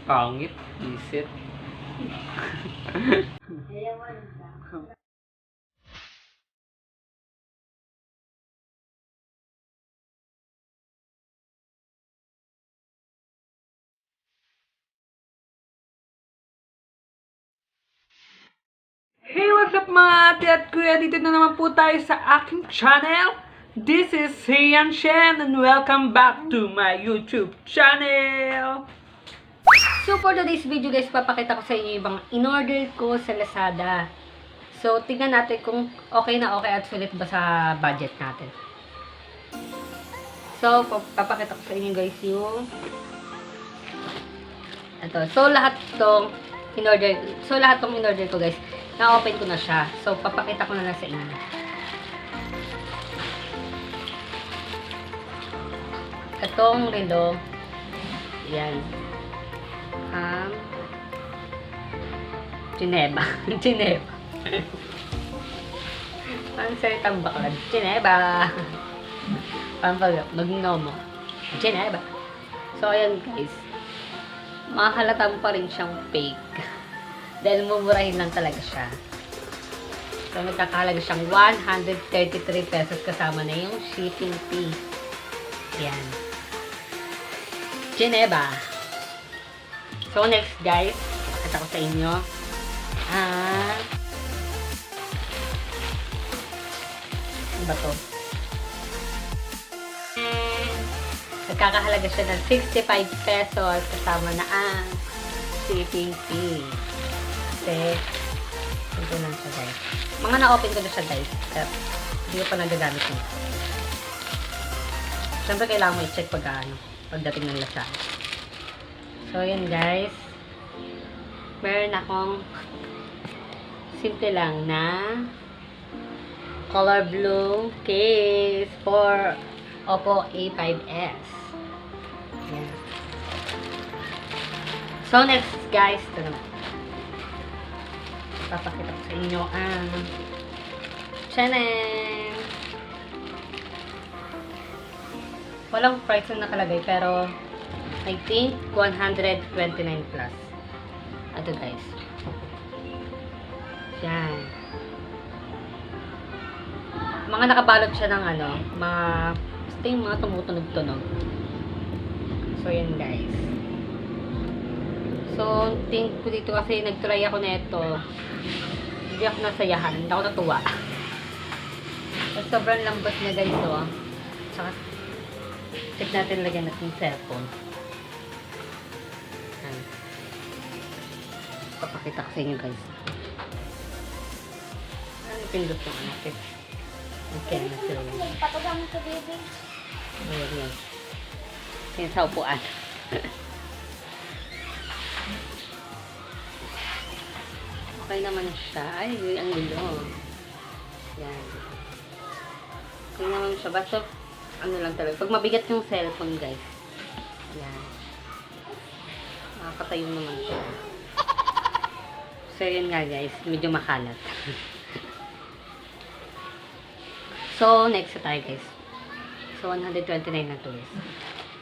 Pangit. Visit. Hey, what's up mga ate at kuya? Dito na naman po tayo sa aking channel. This is Shen and welcome back to my YouTube channel. So for today's video guys, papakita ko sa inyo ibang in-order ko sa Lazada. So tingnan natin kung okay na okay at sulit ba sa budget natin. So papakita ko sa inyo guys yung ito. So lahat tong in-order ko guys, na-open ko na siya. So, papakita ko na lang sa inyo. Itong relo. Yan. Geneva. Geneva. Ang salitang baklad. Geneva. Pampagap. Magnomo. Geneva. So, ayan guys. Mahalata mo pa rin siyang fake. Dahil mumurahin lang talaga siya. So, nagkakahalaga siyang 133 pesos kasama na yung shipping fee. Ayan. Geneva. So, next guys, pakita ko sa inyo. Ano ba to? Nagkakahalaga siya ng 65 pesos kasama na ang shipping fee. Kasi, ito lang siya guys. Mga na-open ko na siya guys. Pero, hindi ko pa nagagamit nito. Siyempre, kailangan mo i-check pagdating ng Lazada. So, yun guys. Meron akong simple lang na color blue case for Oppo A5s. Yan. So, next guys, ito naman. Papakita ko sa inyo ang channel. Walang price na nakalagay pero I think 129 plus. Ito guys. Yan. Mga nakabalot siya ng mga tumutunog-tunog. So yan guys. So, think ko dito kasi nag-try ako na ito. Hindi ako nasayahan. Hindi ako natuwa. Sobrang lambot na ganito. Tsaka, check natin lagyan natin yung cellphone. Ayan. Papakita ko sa inyo guys. Ano yung pindot ng anak? Okay na sila. Patagang sa baby. Ayan yan. Yan sa upuan. Okay naman siya. Ay, ang gulo. Yan. Okay naman siya. Basta, ano lang talaga. Pag mabigat yung cellphone, guys. Yan. Makakatayo naman siya. So, yun nga, guys. Medyo makalat. So, next na tayo, guys. So, 129 na to, guys.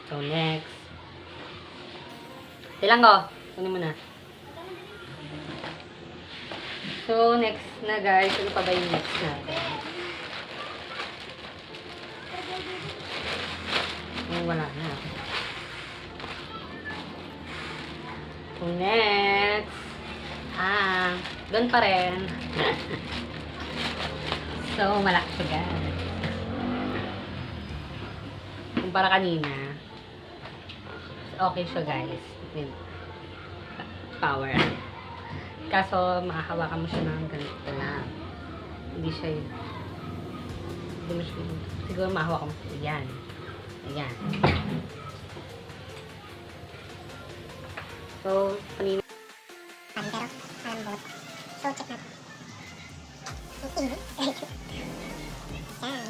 So, next. Ilang ko? Kunin mo na. So, next na guys, ano pa ba yung next natin? Oh, wala na. So, next. Doon pa rin. So, malaki siya guys. Kumpara kanina. Okay siya guys. Power. Kaso, makahawakan mo siya ng ganito lang. Hindi siya yun. Hindi mo siya yun. Siguro mahawakan mo siya. Ayan. Ayan. So, panina. Pero, malambot. So, check natin. Yan.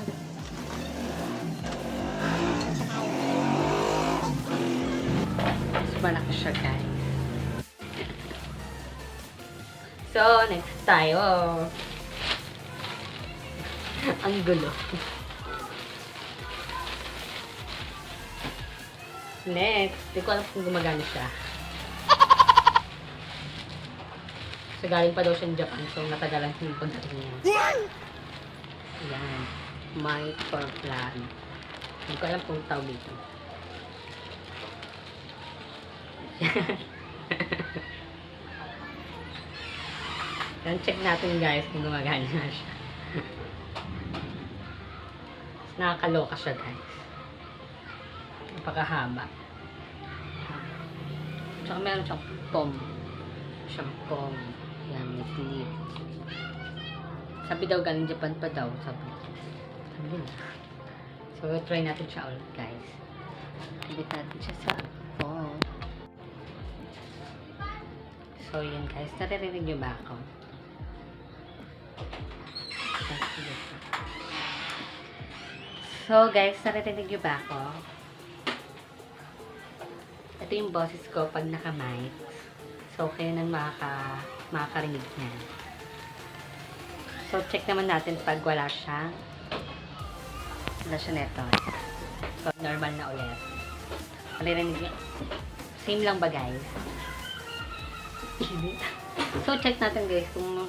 Mas malaki siya guys. So, next tayo. Ang gulo. Next. Hindi ko alam kung gumagana siya. So, galing pa daw siya ng Japan. So, natagalan yung pagdating niya. Ayan. My for plan. Hindi ko alam kung tawag dito. Yan, check natin guys kung gumagana na siya. Nakakaloka siya guys. Napakahaba. Tsaka meron siyang pom. Siyang pom. Yan, may clip. Sabi daw galing Japan pa daw. Sabi din. So, we'll try natin siya ulit guys. Kabit natin siya sa phone. So, yun guys. Naririnig niyo ba ako? So, guys, naririnig niyo ba ako? Ito yung boses ko pag naka-mic. So, kayo nang makakarinig niya. So, check naman natin pag wala siya. Wala siya neto. So, normal na ulit. Naririnig niyo. Same lang ba, guys? So, check natin, guys, kung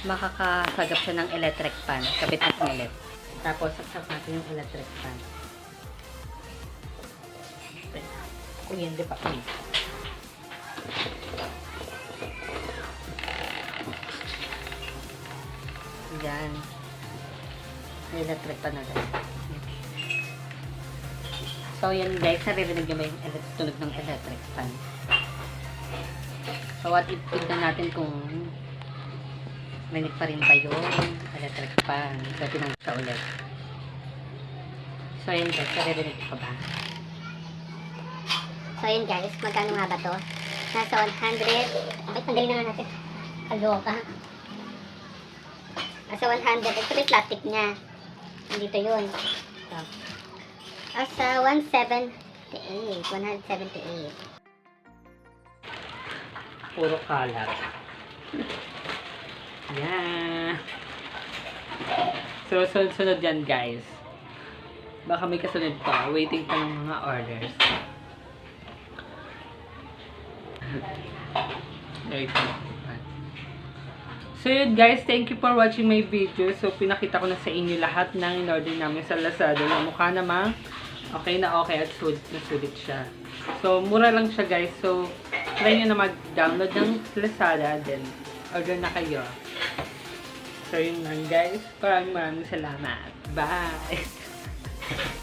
makakasagap siya ng electric fan. Kabit natin ulit. Tapos, saksak natin yung electric fan. Kung yan, di pa kami. Yan. Electric fan natin. So, yan guys. Naririnig nyo ba yung tunog ng electric fan? So, what if tignan natin kung rinig pa rin ba yung electric fan? So, tinang siya ulit. So, yan guys. Naririnig ko ba? So yun guys, magkano nga ba to? Nasa 100. Bakit tanggalin na nga natin? Kaloka. Nasa 100. Ito yung plastic niya. Nandito yun. So, nasa 178. 178. Puro kalat. Yeah. So, sunod yan guys. Baka may kasunod pa. Waiting pa ng mga orders. So yun guys, thank you for watching my video. So pinakita ko na sa inyo lahat ng in-order namin sa Lazada na mukha namang okay na okay at sulit siya. So mura lang siya guys. So try nyo na mag-download ng Lazada, then order na kayo. So yun lang guys, maraming salamat. Bye!